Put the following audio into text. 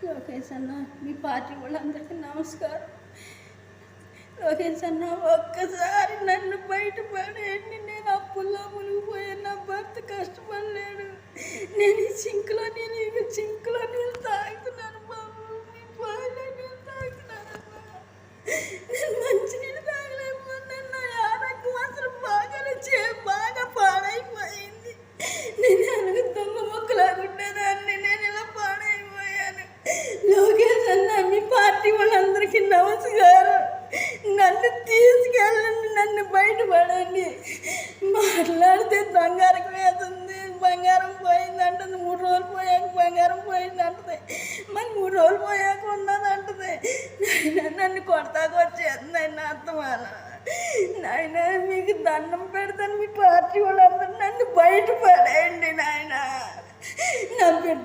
లోకేష్ అన్న, మీ పార్టీ వాళ్ళందరికీ నమస్కారం. లోకేష్ అన్న, ఒక్కసారి నన్ను బయటపడేయండి. నేను అప్పుల్లో మునిగిపోయాను. నా భర్త కష్టపడలేడు. నేను ఈ సింకులో నీళ్ళు తాగుతున్నాను బాబు. మీ బాయిలో నీళ్ళు తాగుతున్నానమ్మా. నేను మంచి నీళ్ళు తాగలేకపోతున్నాను. నా ఆరోగ్యం అసలు బాగా పాడైపోయింది. నేను అలాగే దొంగ మొక్కలాగుండేదాన్ని. నేను ఇలా పాడైపోయాను. లోకేష్ అన్న, మీ పార్టీ వాళ్ళందరికీ నమస్కారం. నన్ను తీసుకెళ్ళండి, నన్ను బయటపడండి. మాట్లాడితే బంగారం వేస్తుంది, బంగారం పోయింది అంటుంది. 3 రోజులు పోయాక బంగారం పోయింది అంటుంది. మరి 3 రోజులు పోయాక ఉన్నది అంటుంది. నన్ను కొడతాకొచ్చేస్తుంది నా అత్తమాల. నాయన, మీకు దండం పెడతాను. మీ పార్టీ వాళ్ళందరూ నన్ను బయటపడేయండి నాయన. నా బిడ్డ